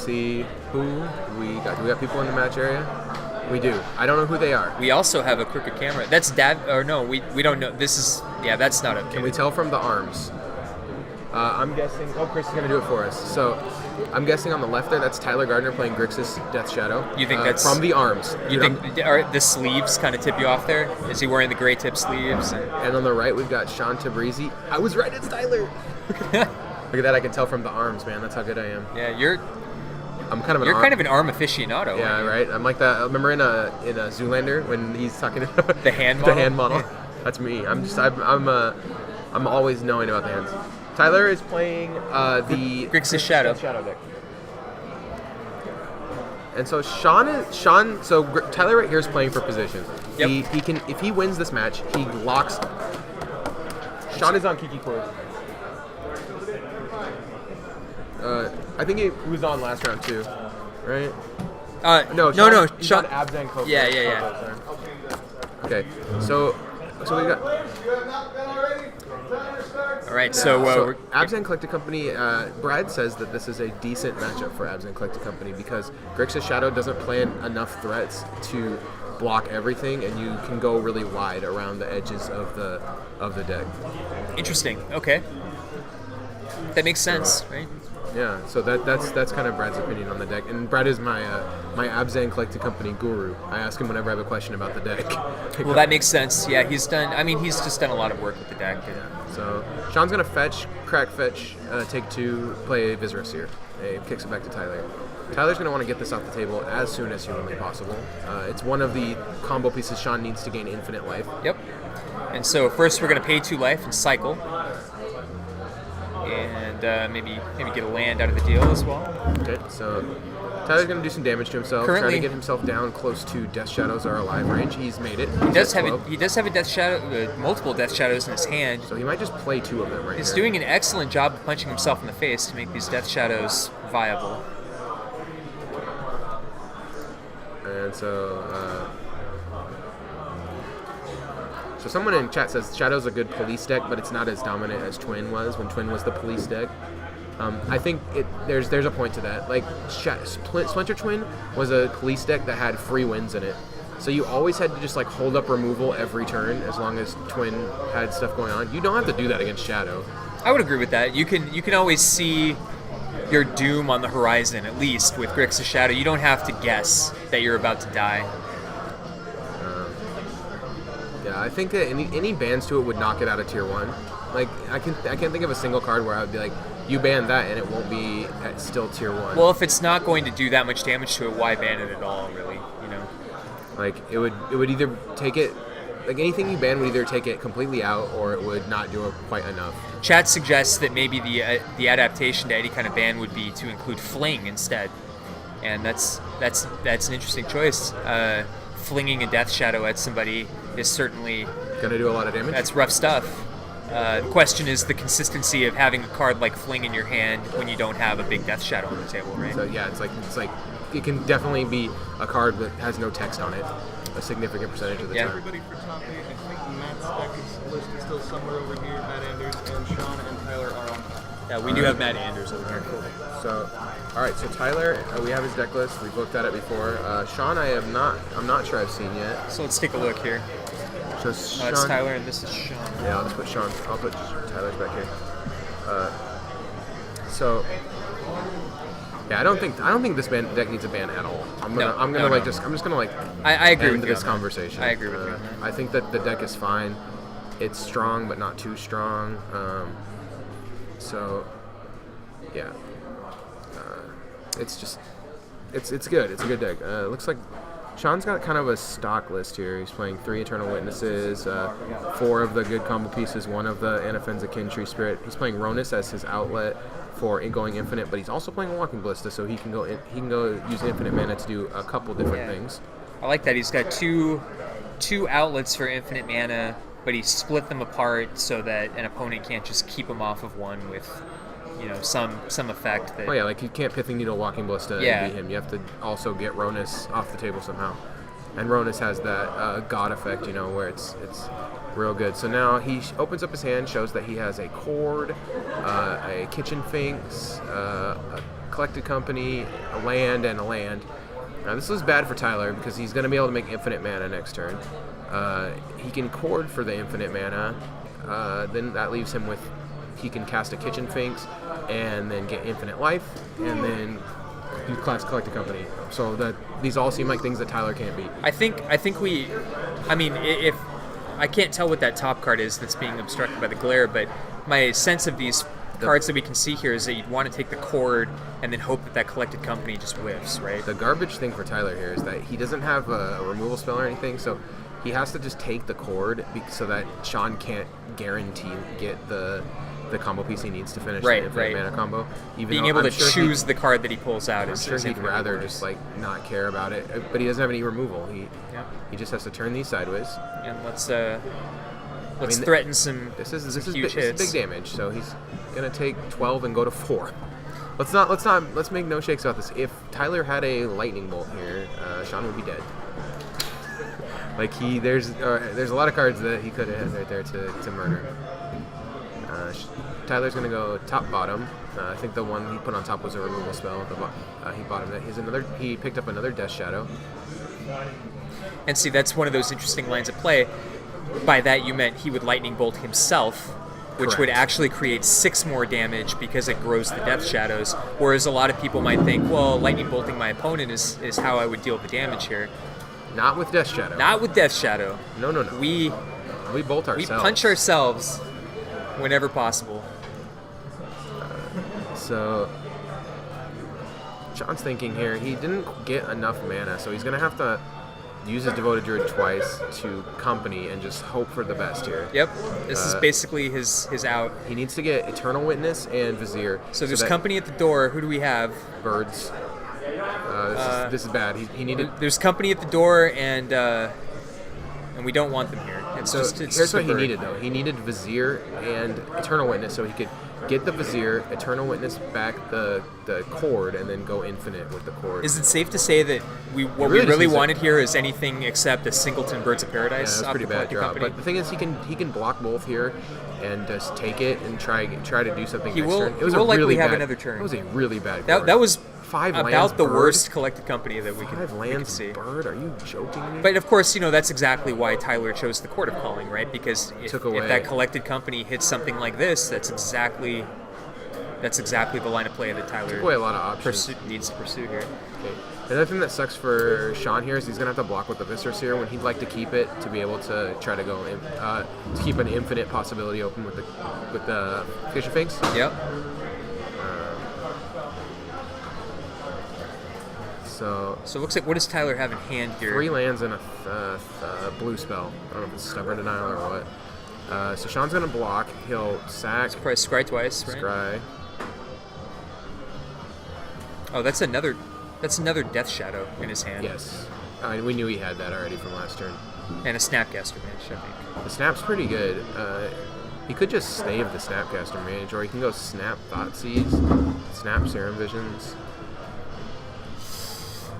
see who we got. Do we got people in the match area? We do. I don't know who they are. We also have a crooked camera. That's we don't know. This is, that's not okay. Can we tell from the arms? I'm guessing, Chris is going to do it for us. So, I'm guessing on the left there, that's Tyler Gardner playing Grixis Death Shadow. You think that's... From the arms. You think the sleeves kind of tip you off there? Is he wearing the gray tip sleeves? And on the right, we've got Shawn Tabrizi. I was right, it's Tyler! Look at that, I can tell from the arms, man. That's how good I am. Yeah, I'm kind of an You're kind of an arm aficionado. Yeah, right? I'm like that. Remember in a Zoolander when he's talking about the hand model? The hand model. That's me. I'm always knowing about the hands. Tyler is playing the Grixis Shadow deck. And so Tyler right here is playing for position. Yep. He can, if he wins this match, he locks. Shawn is on Kiki Cord. I think he was on last round too, right? No. Shawn Abzan Coco. Yeah. Okay, so we got. All right, so Abzan Collected Company. Brad says that this is a decent matchup for Abzan Collected Company because Grixis Shadow doesn't plan enough threats to block everything, and you can go really wide around the edges of the deck. Interesting. Okay, that makes sense, right? Yeah, so that's kind of Brad's opinion on the deck, and Brad is my Abzan Collected Company guru. I ask him whenever I have a question about the deck. Well, that makes sense. Yeah, he's just done a lot of work with the deck. Yeah. So Shawn's gonna crack fetch, take 2, play Vizirus here. He kicks it back to Tyler. Tyler's gonna want to get this off the table as soon as humanly possible. It's one of the combo pieces Shawn needs to gain infinite life. Yep. And so first we're gonna pay 2 life and cycle. And maybe get a land out of the deal as well. Okay, so Tyler's going to do some damage to himself, trying to get himself down close to Death Shadows are alive range. He's made it. He does have a Death Shadow, multiple Death Shadows in his hand. So he might just play 2 of them right He's here. doing an excellent job of punching himself in the face to make these Death Shadows viable. And so someone in chat says Shadow's a good police deck, but it's not as dominant as Twin was when Twin was the police deck. I think there's a point to that. Like Splinter Twin was a police deck that had free wins in it, so you always had to just like hold up removal every turn as long as Twin had stuff going on. You don't have to do that against Shadow. I would agree with that. You can always see your doom on the horizon, at least with Grixis Shadow. You don't have to guess that you're about to die. Yeah, I think that any bans to it would knock it out of tier 1. Like I can't think of a single card where I would be like, you ban that and it won't be at still tier 1. Well, if it's not going to do that much damage to it, why ban it at all? Really, you know. Like it would either take it, like anything you ban would either take it completely out or it would not do it quite enough. Chat suggests that maybe the adaptation to any kind of ban would be to include Fling instead, and that's an interesting choice. Flinging a Death Shadow at somebody is certainly going to do a lot of damage. That's rough stuff. The question is the consistency of having a card like Fling in your hand when you don't have a big Death Shadow on the table, right? So yeah, it's like it can definitely be a card that has no text on it a significant percentage of the time. Everybody for top 8, I think Matt's deck is listed still somewhere over here. Matt Anders and Shawn and Tyler are on top. Yeah, we do have Matt Anders over here. Cool. So, all right. So Tyler, we have his deck list. We've looked at it before. Shawn, I'm not sure I've seen yet. So let's take a look here. So it's Tyler and this is Shawn. Yeah, I'll put Tyler's back here. So, yeah, I don't think this deck needs a ban at all. I'm just gonna I agree end with you this conversation. I agree with you. I think that the deck is fine. It's strong, but not too strong. So, yeah, it's good. It's a good deck. Looks like Shawn's got kind of a stock list here. He's playing 3 Eternal Witnesses, 4 of the good combo pieces, 1 of the Anafenza Kintree Spirit. He's playing Ronus as his outlet for going infinite, but he's also playing a Walking Ballista, so he can go use infinite mana to do a couple different things. I like that. He's got two outlets for infinite mana, but he split them apart so that an opponent can't just keep him off of one with, some effect. That, oh yeah, like you can't Pithing Needle Walking Ballista and beat him. You have to also get Ronus off the table somehow. And Ronus has that God effect, where it's real good. So now he opens up his hand, shows that he has a Cord, a Kitchen Finks, a collected company, a land, and a land. Now this is bad for Tyler because he's going to be able to make infinite mana next turn. He can cord for the infinite mana. Then that leaves him with, he can cast a Kitchen Finks and then get infinite life, and then you class collected company. So that these all seem like things that Tyler can't beat. I think if I can't tell what that top card is that's being obstructed by the glare, but my sense of these cards that we can see here is that you'd want to take the cord and then hope that that collected company just whiffs, right? The garbage thing for Tyler here is that he doesn't have a removal spell or anything, so he has to just take the cord so that Shawn can't guarantee get the combo piece he needs to finish the infinite mana combo. Being able to choose the card that he pulls out is sure he'd rather just like not care about it, but he doesn't have any removal. He just has to turn these sideways. And let's threaten some. This is huge hits. Big damage. So he's gonna take 12 and go to 4. Let's make no shakes about this. If Tyler had a lightning bolt here, Shawn would be dead. Like there's a lot of cards that he could have had right there to murder. Tyler's gonna go top bottom. I think the one he put on top was a removal spell. He bottomed it. He picked up another Death Shadow. And see, that's one of those interesting lines of play. By that you meant he would lightning bolt himself, which Correct. would actually create 6 more damage because it grows the Death Shadows. Whereas a lot of people might think, well, lightning bolting my opponent is how I would deal the damage here. Not with Death Shadow. Not with Death Shadow. No. We bolt ourselves. We punch ourselves whenever possible. So Shawn's thinking here, he didn't get enough mana, so he's going to have to use his Devoted Druid twice to company and just hope for the best here. Yep, this is basically his out. He needs to get Eternal Witness and Vizier. So there's company at the door. Who do we have? Birds. This is bad. He needed. There's company at the door, and we don't want them here. It's Here's what he bird. needed, though. He needed Vizier and Eternal Witness, so he could get the Vizier, Eternal Witness back the cord, and then go infinite with the cord. Is it safe to say that we really really wanted here is anything except a singleton Birds of Paradise? Yeah, that's off pretty the bad collected draw. company? But the thing is, he can block both here and just take it and try to do something He next will- turn. he will likely have another turn. That was a really bad card. That was 5 about lands the bird? worst collected company that we could 5 lands see. bird? Are you joking me? But of course, that's exactly why Tyler chose the Court of Calling, right? Because if away. that collected company hits something like this, that's exactly the line of play that Tyler Took away a lot of options. needs to pursue here. Okay. Another thing that sucks for Shawn here is he's gonna have to block with the Viscers here when he'd like to keep it to be able to try to go in, to keep an infinite possibility open with the Kitchen Finks. Yep. So it looks like, what does Tyler have in hand here? 3 lands and a blue spell. I don't know if it's Stubborn Denial or what. So Shawn's gonna block. He'll sack. Probably scry twice, right? Scry. Oh, that's another Death Shadow in his hand. Yes. We knew he had that already from last turn. And a Snapcaster Mage, I think. The Snap's pretty good. He could just stave the Snapcaster Mage, or he can go Snap Thoughtseize, Snap Serum Visions.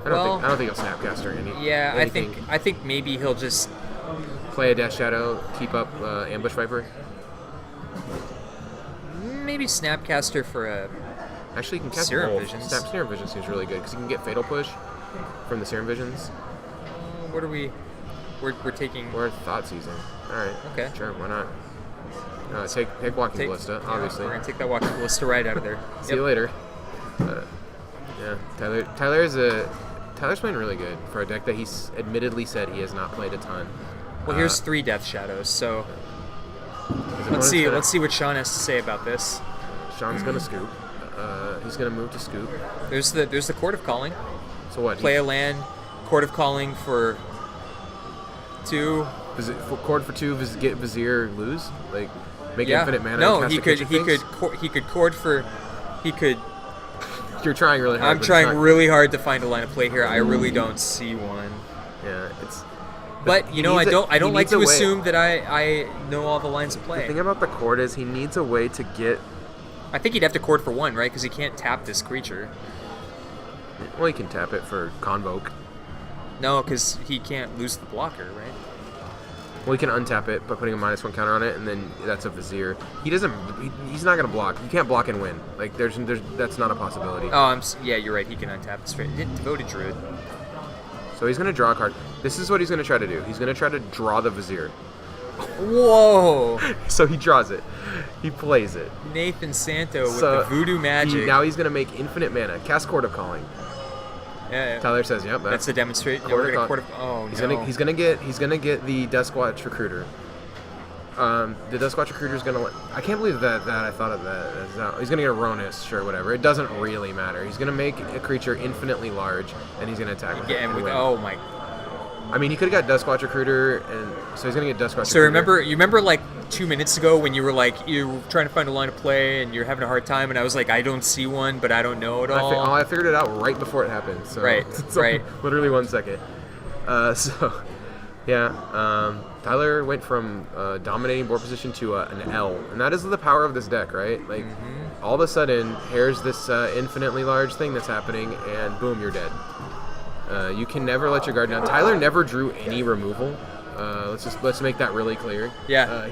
I don't think he'll Snapcaster any. Yeah, anything. I think maybe he'll just Play a Death Shadow, keep up Ambush Viper. maybe Snapcaster for a. Actually, you can cast Serum both. Visions. Snap Serum Vision seems really good because you can get Fatal Push from the Serum Visions. What are we? We're taking. Or Thought Seizing. Alright. Okay. Sure, why not? Take Walking Ballista, obviously. We're gonna take that Walking Ballista right out of there. See you later. Yeah, Tyler's playing really good for a deck that he's admittedly said he has not played a ton. Well, here's 3 Death Shadows, so His let's opponent's see. gonna- Let's see what Shawn has to say about this. Sean's gonna scoop. He's gonna move to scoop. There's the Court of Calling. So what? Play a land. Court of Calling for 2. Cord for 2, get Vizier, lose? Like, make Yeah. infinite mana? No, and cast he a could. Kitchen He Finks? could. He could cord for. He could. You're trying really hard. I'm but it's trying not- really hard to find a line of play here. I really don't see one. Yeah, it's. But he I needs don't he like needs a to way- assume that I know all the lines of The play. thing about the Cord is he needs a way to get. I think he'd have to cord for 1, right? Because he can't tap this creature. Well, he can tap it for Convoke. No, because he can't lose the blocker, right? Well, he can untap it by putting a -1 counter on it, and then that's a Vizier. He's not gonna block. You can't block and win. Like there's that's not a possibility. Oh, yeah, you're right. He can untap it straight. Devoted Druid. So he's gonna draw a card. This is what he's gonna try to do. He's gonna try to draw the Vizier. Whoa! So he draws it. He plays it. Nathan Santo with the voodoo magic. Now he's gonna make infinite mana. Cast Court of Calling. Yeah. Tyler says, "Yep, that's the demonstrate." Court Court of, oh he's no. He's gonna get the Duskwatch Recruiter. The Duskwatch Recruiter's gonna. I can't believe that I thought of that. He's gonna get a Ronus, sure, whatever. It doesn't really matter. He's gonna make a creature infinitely large, and he's gonna attack with it. And oh my. I mean, he could have got Duskwatch Recruiter, and so he's gonna get Duskwatch. So Recruiter. you remember like 2 minutes ago when you were trying to find a line of play and you're having a hard time, and I was like, I don't see one, but I don't know at all. I figured it out right before it happened. So right. Literally 1 second. Tyler went from dominating board position to an L, and that is the power of this deck, right? Like, all of a sudden, here's this infinitely large thing that's happening, and boom, you're dead. You can never let your guard down. Tyler never drew any removal. Let's make that really clear. Yeah.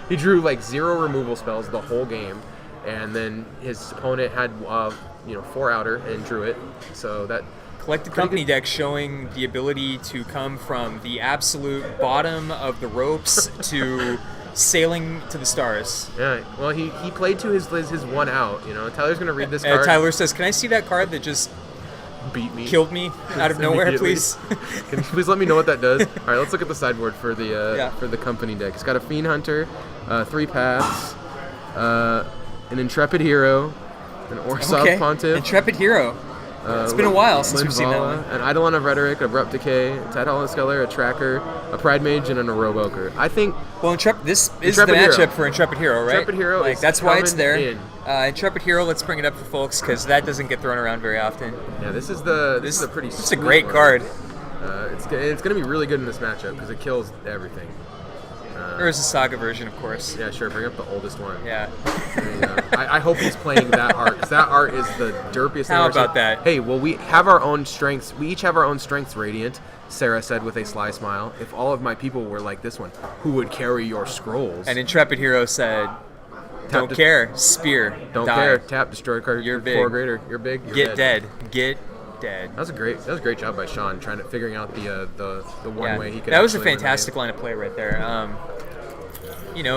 He drew like 0 removal spells the whole game, and then his opponent had 4 outer and drew it. So that. Collected Company deck showing the ability to come from the absolute bottom of the ropes to sailing to the stars. Yeah, well, he played to his 1 out. Tyler's gonna read this card. Tyler says, "Can I see that card that just beat me, killed me out of nowhere, please?" Can you please let me know what that does? All right, let's look at the sideboard for the Company deck. It's got a Fiend Hunter, 3 paths, an Intrepid Hero, an Orsov Pontiff. Intrepid Hero. It's been a while since we've seen that one. An Eidolon of Rhetoric, Abrupt Decay, a Tidal Sculler, a Tracker, a Pride Mage, and an Aeroboker. I think. Well, this is the matchup for Intrepid Hero, right? Intrepid Hero, like that's why it's there. In. Intrepid Hero. Let's bring it up for folks because that doesn't get thrown around very often. Yeah, this is a pretty. It's a great card. It's gonna be really good in this matchup because it kills everything. There's a Saga version, of course. Yeah, sure. Bring up the oldest one. Yeah. I hope he's playing that art because that art is the derpiest thing. How about that? Hey, well, we have our own strengths. We each have our own strengths, Radiant. Sarah said with a sly smile. If all of my people were like this one, who would carry your scrolls? And Intrepid Hero said, "Don't care. Spear. Don't die. care. Tap. Destroy card. You're big. 4 greater. You're big. You're Get dead. Get dead." That was a great job by Shawn figuring out the one way he could. That was a actually fantastic line of play right there.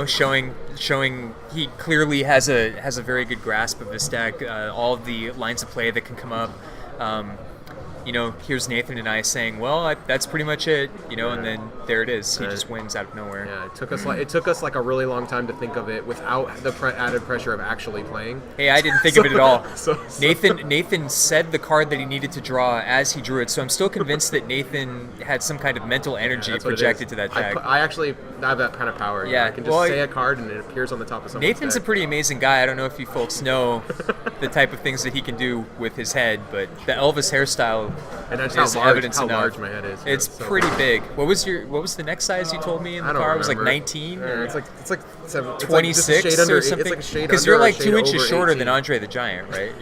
Showing he clearly has a very good grasp of this deck. All of the lines of play that can come up. Here's Nathan and I saying, "Well, that's pretty much it," and then there it is. He just wins out of nowhere. Yeah, it took us like a really long time to think of it without the added pressure of actually playing. Hey, I didn't think of it at all. So Nathan said the card that he needed to draw as he drew it, so I'm still convinced that Nathan had some kind of mental energy projected to that deck. I actually have that kind of power. Yeah, I can just say a card and it appears on the top of something. Nathan's a pretty amazing guy. I don't know if you folks know the type of things that he can do with his head, but the Elvis hairstyle. And that's is how large, evidence how enough. large my head is. It's pretty big. What was the next size you told me in the car? It was like 19. It's like 26 or something. Because you're like 2 inches shorter than Andre the Giant, right?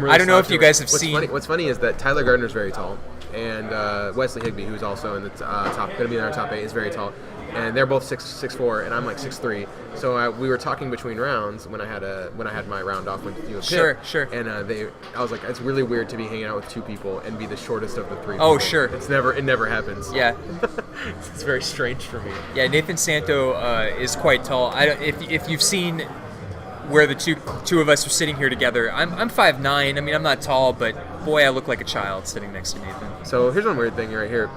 I don't know if you guys have seen. What's funny is that Tyler Gardner's very tall, and Wesley Higbee, who's also in the going to be in our top 8, is very tall. And they're both 6'4", and I'm like 6'3". So we were talking between rounds when I had my round off with you. Sure. And I was like, it's really weird to be hanging out with 2 people and be the shortest of the 3. Oh, people. sure. It never happens. Yeah. It's very strange for me. Yeah, Nathan Santo is quite tall. If you've seen where the two of us are sitting here together, I'm 5'9". I mean, I'm not tall, but boy, I look like a child sitting next to Nathan. So here's one weird thing right here.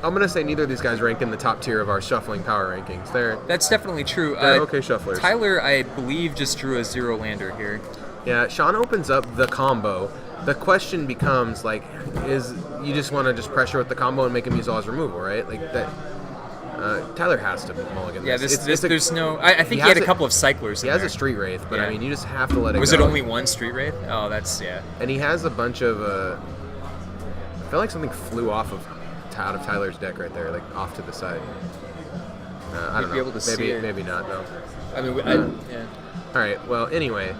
I'm going to say neither of these guys rank in the top tier of our shuffling power rankings. That's definitely true. They're okay shufflers. Tyler, I believe, just drew a 0 lander here. Yeah, Shawn opens up the combo. The question becomes, like, is you just want to just pressure with the combo and make him use all his removal, right? Like, that. Tyler has to mulligan this. Yeah, there's no... I think he had a couple of cyclers in He has there. a Street Wraith, but I mean, you just have to let it go. Was it only one Street Wraith? Oh, that's... Yeah. And he has a bunch of... I feel like something flew out of Tyler's deck right there, like off to the side. I don't know. Be able to see it. Maybe not though. I mean, yeah. All right. Well, anyway,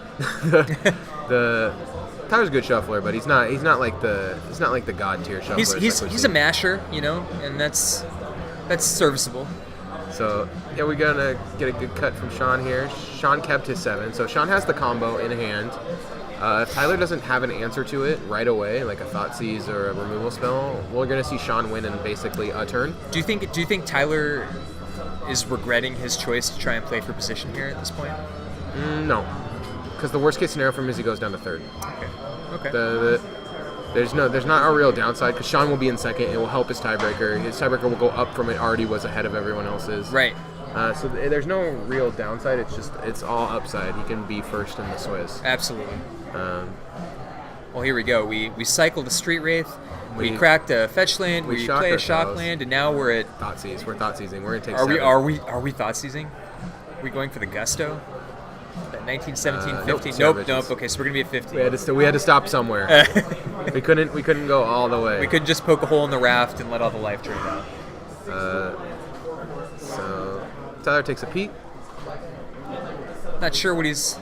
Tyler's a good shuffler, but he's not like the god tier shuffler. He's a masher, and that's That's serviceable. So, yeah, we're going to get a good cut from Shawn here. Shawn kept his 7. So Shawn has the combo in hand. If Tyler doesn't have an answer to it right away, like a Thoughtseize or a removal spell, we're going to see Shawn win in basically a turn. Do you think Tyler is regretting his choice to try and play for position here at this point? No. Because the worst case scenario for him is he goes down to 3rd. Okay. There's not a real downside because Shawn will be in 2nd. It will help his tiebreaker. His tiebreaker will go up from it already was ahead of everyone else's. Right. So there's no real downside. It's all upside. He can be first in the Swiss. Absolutely. Well, here we go. We cycled a Street Wraith. We cracked a fetch land. We play a shock land, and now we're at Thoughtseize. We're Thoughtseizing. We're gonna take. Are we Thoughtseizing? Are we going for the gusto? That 1917, 15. Nope. Okay, so we're gonna be at 15. We had to stop somewhere. we couldn't go all the way. We couldn't just poke a hole in the raft and let all the life drain out. So Tyler takes a peek. Not sure what he's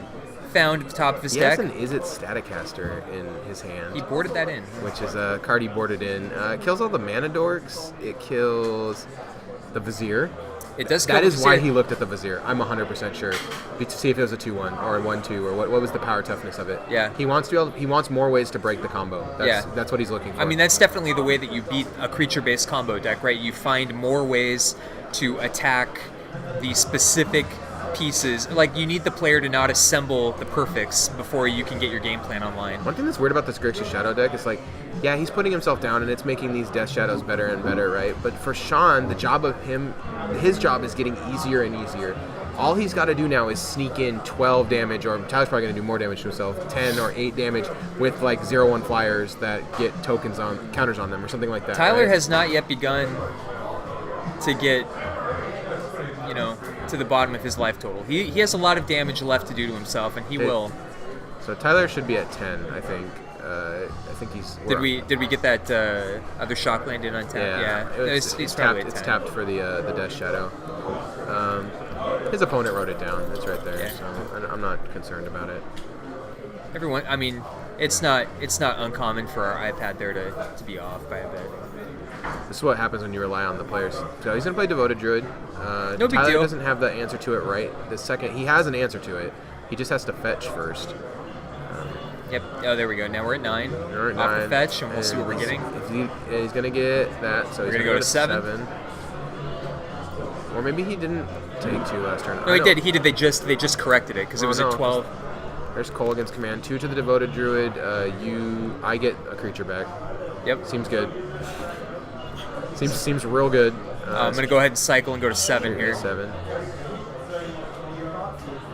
found at the top of his He deck. has an Is It Staticaster in his hand. He boarded that in. Which is a card he boarded in. It kills all the mana dorks. It kills the Vizier. It does kill That the is why Vizier. he looked at the Vizier. I'm 100% sure. To see if it was a 2-1 or a 1-2 or what was the power toughness of it. Yeah. He wants more ways to break the combo. That's what he's looking for. I mean, that's definitely the way that you beat a creature-based combo deck, right? You find more ways to attack the specific pieces. Like, you need the player to not assemble the perfects before you can get your game plan online. One thing that's weird about this Grixis Shadow deck is, like, yeah, he's putting himself down and it's making these Death Shadows better and better, right? But for Shawn, his job is getting easier and easier. All he's got to do now is sneak in 12 damage, or Tyler's probably going to do more damage to himself, 10 or 8 damage with, like, 0/1 flyers that get counters on them or something like that. Tyler right? has not yet begun to get, to the bottom of his life total. He has a lot of damage left to do to himself, and he will. So Tyler should be at 10, I think. I think he's. Did we get that other shock land in untap? Yeah. He's probably tapped. at 10. It's tapped for the Death Shadow. His opponent wrote it down. It's right there. Yeah. So I'm not concerned about it. Everyone, I mean, it's not uncommon for our iPad there to be off by a bit. This is what happens when you rely on the players. So he's gonna play Devoted Druid. No big Tyler deal. doesn't have the answer to it right this second. He has an answer to it. He just has to fetch first. Yep. Oh, there we go. Now we're at 9. We're at Off 9, the fetch, and we'll see what we're getting. He's gonna get that. So We're he's gonna go to 7. Or maybe he didn't take 2 last turn. No, he did. He did. They just corrected it because it was at 12. There's Cole against command. 2 to the Devoted Druid. I get a creature back. Yep. Seems good. Seems real good. I'm gonna go ahead and cycle and go to 7 here. 7.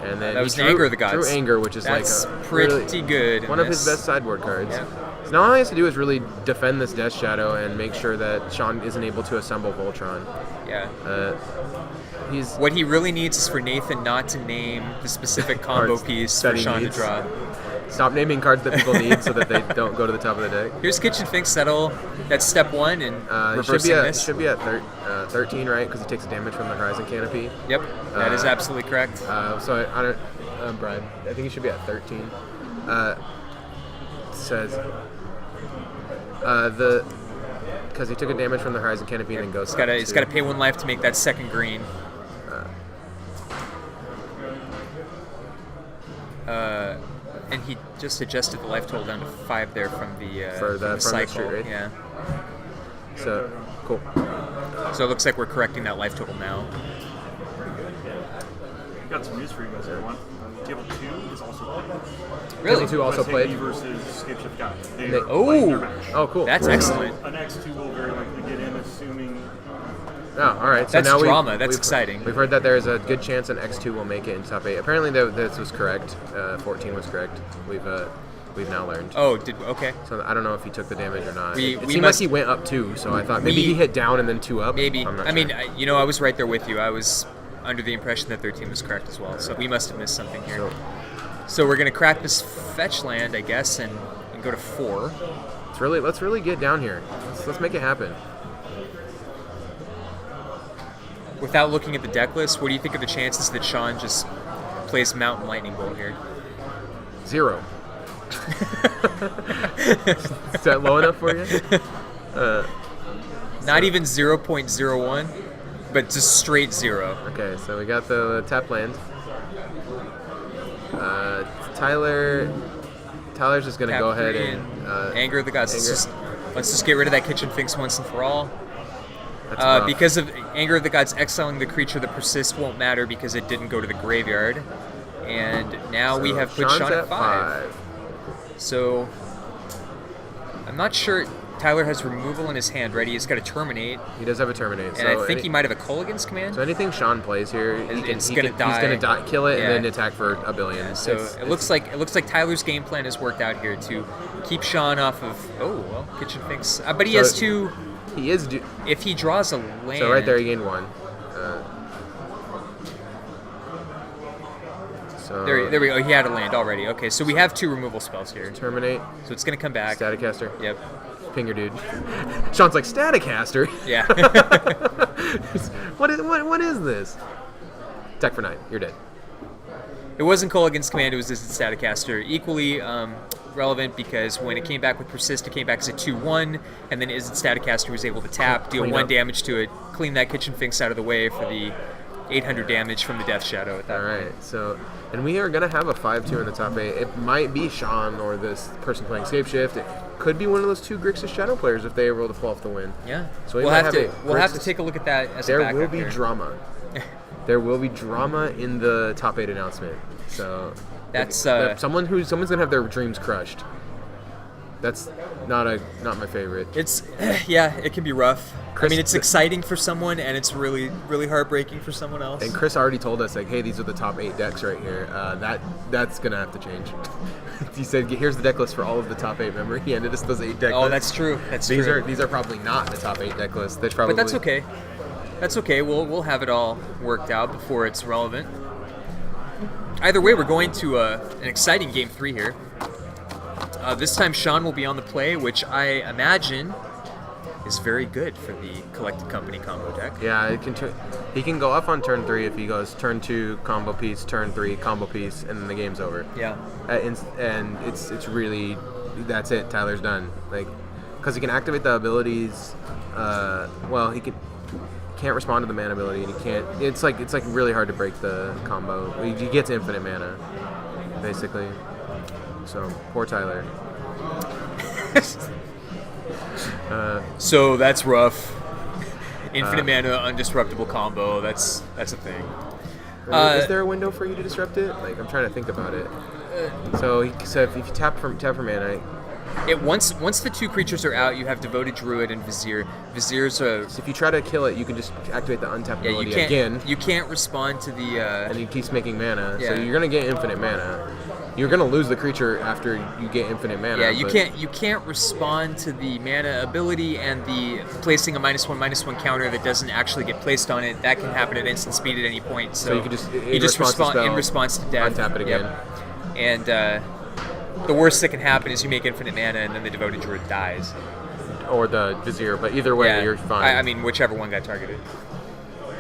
And then That was he the Anger of the Gods. Drew Anger, which is That's like pretty good. One of his best sideboard cards. Yeah. So now all he has to do is really defend this Death Shadow and make sure that Shawn isn't able to assemble Voltron. Yeah. What he really needs is for Nathan not to name the specific combo Cards piece that for he Shawn to needs. draw. Stop naming cards that people need so that they don't go to the top of the deck. Here's Kitchen Fink Settle. That's step 1 in reversing this. Should be at 13, right? Because he takes damage from the Horizon Canopy. Yep, that is absolutely correct. So I don't, Brian. I think he should be at 13. Says because he took a damage from the Horizon Canopy and then goes. He's got to pay 1 life to make that second green. And he just adjusted the life total down to 5 there from the cycle. Street Raid? Yeah. So cool. So it looks like we're correcting that life total now. Got some news for you guys, everyone. Table 2 is also played. Really? Table 2 also USA played. versus Scapeship Guy. They They- are playing their match. Oh, cool. That's excellent. An X2 will very likely get in, assuming. Oh, all right. So That's now drama. That's we've- exciting. We've heard that there's a good chance an X2 will make it in top 8. Apparently, this was correct. 14 was correct. We've now learned. Oh, okay. So I don't know if he took the damage or not. We It seemed like must- he went up 2, so I thought maybe he hit down and then 2 up. Maybe. I'm not I sure. mean, I was right there with you. I was under the impression that 13 was correct as well. So we must have missed something here. So we're gonna crack this fetch land, I guess, and go to 4. let's really get down here. Let's make it happen. Without looking at the deck list, what do you think of the chances that Shawn just plays Mountain Lightning Bolt here? 0. Is that low enough for you? Not even 0.01. but just straight 0. Okay, so we got the tap land. Tyler's just gonna Tap go ahead 3 and Anger of the Gods. Let's just get rid of that Kitchen Finks once and for all. that's rough. Because of Anger of the Gods, exiling the creature that persists won't matter because it didn't go to the graveyard. And now we have put Shawn's Shawn at 5. So I'm not sure. Tyler has removal in his hand, right? He's got to terminate. He does have a terminate. And I think he might have a Kolaghan's Command. So anything Shawn plays here, It's gonna die. He's gonna die, kill it, Yeah. and then attack for a billion. Yeah, so it looks like Tyler's game plan has worked out here to keep Shawn off of. Oh well, Kitchen Finks. But he has 2. He is. If he draws a land. So right there, he gained 1. So There we go. He had a land already. Okay, so we have 2 removal spells here. terminate. So it's gonna come back. Static caster. Yep. Ping your dude. Shawn's like static caster. Yeah. What is this? Attack for 9. You're dead. It wasn't Kolaghan's Command. It was this Static Caster. Equally relevant because when it came back with Persist, it came back as a 2/1, and then Izzet Static Caster was able to tap, deal Clean 1 up. damage to it, clean that Kitchen Finks out of the way for the 800 damage from the Death Shadow at that All point. right. So, and we are gonna have a 5/2 in the top 8. It might be Shawn or this person playing Scapeshift. It could be one of those 2 Grixis Shadow players if they were able to pull off the win. Yeah. So we we'll might have to a we'll have to Grixis- take a look at that as a There backup will be here. drama. There will be drama in the top 8 announcement. So That's someone's gonna have their dreams crushed. That's not my favorite. it's yeah, it can be rough. I Chris- mean, it's exciting for someone and it's really really heartbreaking for someone else. And Chris already told us like, hey, these are the top 8 decks right here. That's gonna have to change. He said, here's the deck list for all of the top 8. Remember, he handed us those 8 deck lists. Oh, that's true. That's These true. are probably not the top 8 deck lists. There's probably. But that's okay. That's okay. We'll have it all worked out before it's relevant. Either way, we're going to an exciting game 3 here. This time, Shawn will be on the play, which I imagine is very good for the Collected Company combo deck. Yeah, he can go up on turn 3 if he goes turn 2 combo piece, turn 3 combo piece, and then the game's over. Yeah. And it's really, that's it. Tyler's done. Like, because he can activate the abilities. Well, he can't respond to the mana ability, and he can't. It's like really hard to break the combo. He gets infinite mana, basically. So poor Tyler. So that's rough. Infinite mana, undisruptible combo. That's a thing. Is there a window for you to disrupt it? Like, I'm trying to think about it. So if you tap for mana, Once the 2 creatures are out, you have Devoted Druid and Vizier. Vizier's a so if you try to kill it, you can just activate the untap yeah. ability You can't again, you can't respond to the. and he keeps making mana. Yeah. So you're gonna get infinite mana. You're gonna lose the creature after you get infinite mana. Yeah, you but can't respond to the mana ability and the placing a -1/-1 counter that doesn't actually get placed on it. That can happen at instant speed at any point. So, you can just you just respond in response to death. untap it again. Yep. And the worst that can happen is you make infinite mana and then the Devoted Druid dies. Or the Vizier, but either way, Yeah, you're fine. I mean, whichever one got targeted.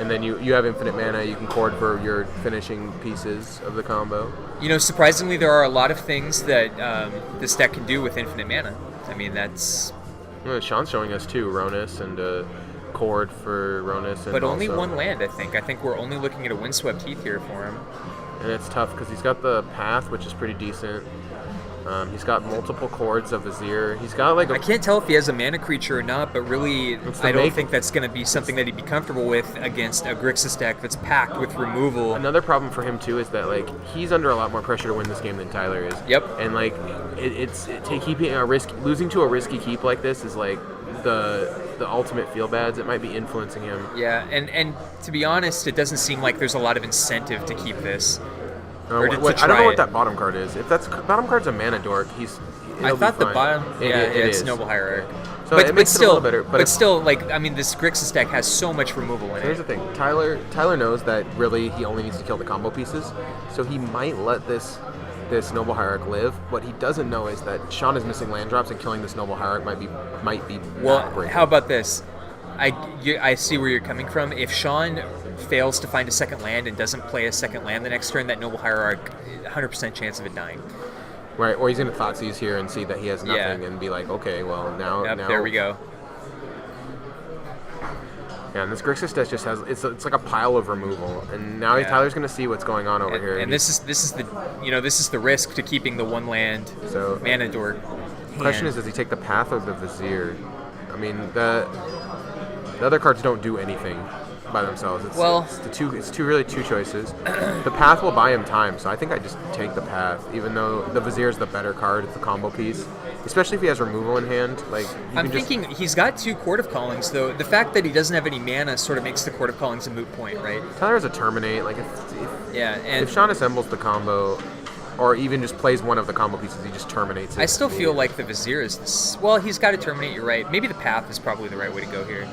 And then you have infinite mana. You can chord for your finishing pieces of the combo. You know, surprisingly, there are a lot of things that this deck can do with infinite mana. I mean, that's. Shawn's showing us too, Ronus and chord for Ronus. And But only also- one land, I think. I think we're only looking at a Windswept Heath here for him. And it's tough because he's got the path, which is pretty decent. He's got multiple chords of Vizier. He's got like I can't tell if he has a mana creature or not, but really, It's the I don't make- think that's going to be something that he'd be comfortable with against a Grixis deck that's packed with removal. Another problem for him too is that like he's under a lot more pressure to win this game than Tyler is. Yep. And like keeping a risk, losing to a risky keep like this is like the ultimate feel bads. It might be influencing him. Yeah, and to be honest, it doesn't seem like there's a lot of incentive to keep this. Or to I don't try know what it. that bottom card is. If that's bottom card's a mana dork, I he'll be thought the fine. bottom, it's is. Noble Hierarch. So it makes it a little better, but if- still, like, I mean, this Grixis deck has so much removal in Here's it. the thing. Tyler knows that really he only needs to kill the combo pieces, so he might let this Noble Hierarch live. What he doesn't know is that Shawn is missing land drops, and killing this Noble Hierarch might be Well, backbreaking. how about this? I see where you're coming from. If Shawn fails to find a second land and doesn't play a second land the next turn, that Noble Hierarch, 100% chance of it dying. Right, or he's gonna Thoughtseize here and see that he has nothing Yeah. and be like, okay, well now Yep, there we go. Yeah, and this Grixis deck just has it's like a pile of removal, and now Tyler's gonna see what's going on over here. And this is the risk to keeping the 1 land mana dork. The question is, does he take the Path or the Vizier? I mean, the other cards don't do anything by themselves. It's two choices. The Path will buy him time, so I think I just take the Path, even though the Vizier is the better card. It's the combo piece, especially if he has removal in hand. Like I'm thinking he's got 2 Court of Callings, though. The fact that he doesn't have any mana sort of makes the Court of Callings a moot point, right? Tyler has a Terminate. Like if Shawn assembles the combo, or even just plays one of the combo pieces, he just terminates it. I still feel like the Vizier is well, he's got to terminate. You're right. Maybe the Path is probably the right way to go here.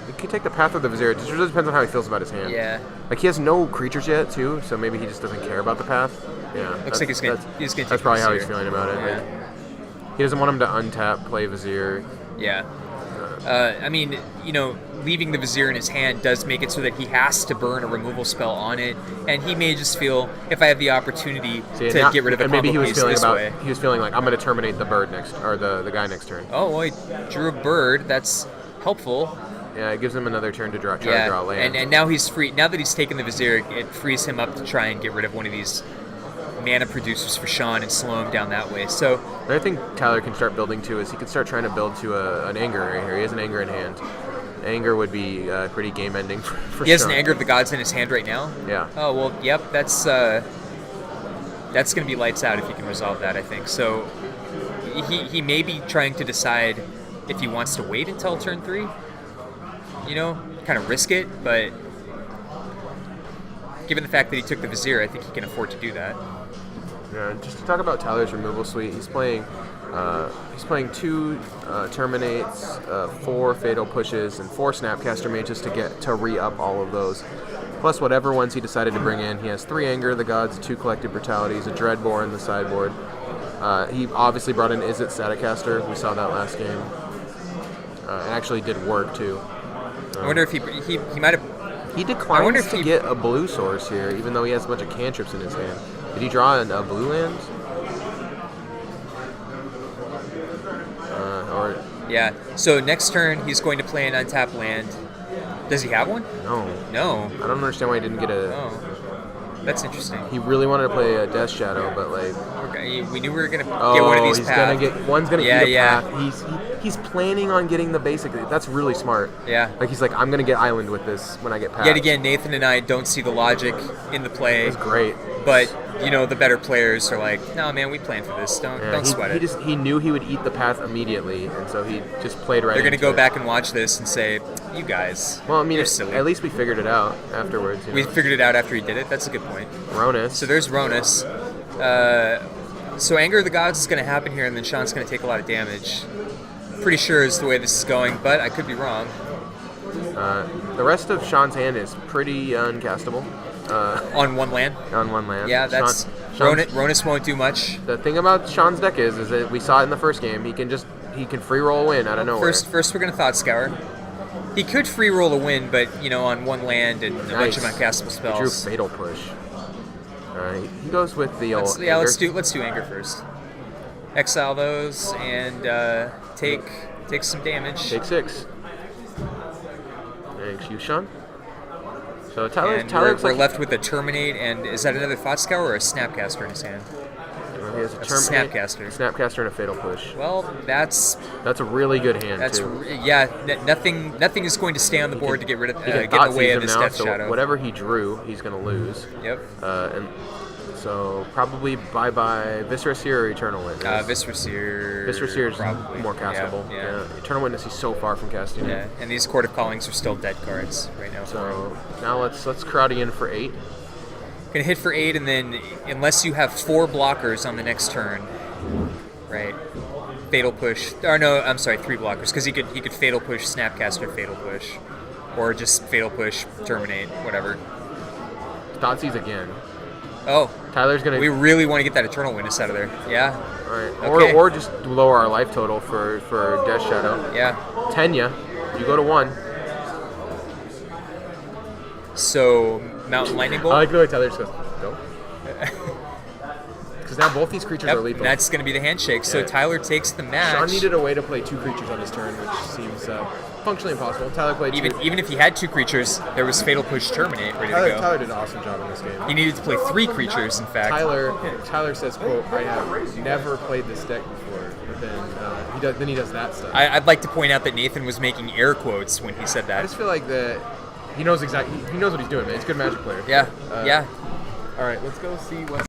You can take the Path or the Vizier. It just really depends on how he feels about his hand. Yeah. Like he has no creatures yet too, so maybe he just doesn't care about the Path. Yeah. Looks like he's gonna take That's probably the how he's Vizier. feeling about it. Yeah. Right? He doesn't want him to untap, play Vizier. Yeah. I mean, leaving the Vizier in his hand does make it so that he has to burn a removal spell on it, and he may just feel, if I have the opportunity to get rid of a combo piece this way. He was feeling like, I'm going to terminate the bird next, or the guy next turn. Oh, well, he drew a bird. That's helpful. Yeah, it gives him another turn to draw land. And now he's free. Now that he's taken the Vizier, it frees him up to try and get rid of one of these mana producers for Shawn and slow him down that way. So I think Tyler can start building to is he could start trying to build to an Anger right here. He has an Anger in hand. Anger would be pretty game ending for Shawn. He has an Anger of the Gods in his hand right now? Yeah. Oh, well, yep, that's going to be lights out if he can resolve that, I think. So he may be trying to decide if he wants to wait until turn 3, kind of risk it, but given the fact that he took the Vizier, I think he can afford to do that. Yeah, just to talk about Tyler's removal suite, he's playing 2 Terminates, 4 Fatal Pushes, and 4 Snapcaster Mages to re-up all of those. Plus whatever ones he decided to bring in. He has 3 Anger of the Gods, 2 Collective Brutalities, a Dreadbore in the sideboard. He obviously brought in Izzet Staticaster. We saw that last game. It actually did work too. I wonder if he might have... He declines to get a blue source here, even though he has a bunch of cantrips in his hand. Did he draw a blue land? Yeah, so next turn he's going to play an untapped land. Does he have one? No. I don't understand why he didn't get a... Oh, that's interesting. He really wanted to play a Death Shadow, but like... Okay, we knew we were going to get one of these paths. One's going to eat a path. He's planning on getting the basic. That's really smart. Yeah. Like he's like, I'm going to get Island with this when I get path. Yet again, Nathan and I don't see the logic in the play. It's great. But, the better players are like, no, man, we planned for this. Don't sweat it. He knew he would eat the path immediately, and so he just played right. They're going to into go it. back and watch this and say, you guys, well, I mean, you're silly. At least we figured it out afterwards. We figured it out after he did it. That's a good point. Ronus. So there's Ronus. So Anger of the Gods is going to happen here, and then Shawn's going to take a lot of damage. Pretty sure is the way this is going, but I could be wrong. The rest of Shawn's hand is pretty uncastable. On one land? On one land. Yeah, that's... Ronus won't do much. The thing about Shawn's deck is that we saw it in the first game. He can free roll a win out of nowhere. First we're going to Thought Scour. He could free roll a win, but, on one land and a bunch of uncastable spells. He drew Fatal Push. He goes with the old Anger. Let's do Anger first. Exile those and take some damage. Take 6. Thanks, you, Shawn. So we're left with a Terminate, and is that another Thought Scour or a Snapcaster in his hand? He has a Snapcaster. Snapcaster and a Fatal Push. Well, that's a really good hand too. Nothing is going to stay on the board to get rid of get in the way of this Death Shadow. Whatever he drew, he's going to lose. Yep. And so probably bye Viscera Seer or Eternal Witness. Viscera Seer. Viscera Seer is probably more castable. Yeah. Eternal Witness, he's so far from casting. Yeah, and these Court of Callings are still dead cards right now. So now let's crowd in for 8. Gonna hit for 8, and then unless you have 4 blockers on the next turn, right? Fatal Push. Or no, I'm sorry, 3 blockers, because he could Fatal Push, Snapcaster, Fatal Push, or just Fatal Push, Terminate, whatever. Thoughtseize again. Oh, Tyler's gonna. We really want to get that Eternal Witness out of there. Yeah. All right. Okay. Or just lower our life total for Death Shadow. Yeah. Tenya, you go to 1. So Mountain Lightning Bolt. I like the way Tyler just goes, go. because now both these creatures Yep, are lethal. that's going to be the handshake. So Yeah. Tyler takes the match. Shawn needed a way to play 2 creatures on his turn, which seems functionally impossible. Tyler played 2. Even if he had 2 creatures, there was Fatal Push Terminate ready to go. Tyler did an awesome job in this game. He needed to play 3 creatures, in fact. Tyler says, "quote I have never played this deck before," but then he does that stuff. I'd like to point out that Nathan was making air quotes when he said I that. just feel like he knows exactly. He knows what he's doing, man. He's a good Magic player. Yeah, yeah. All right, let's go see what.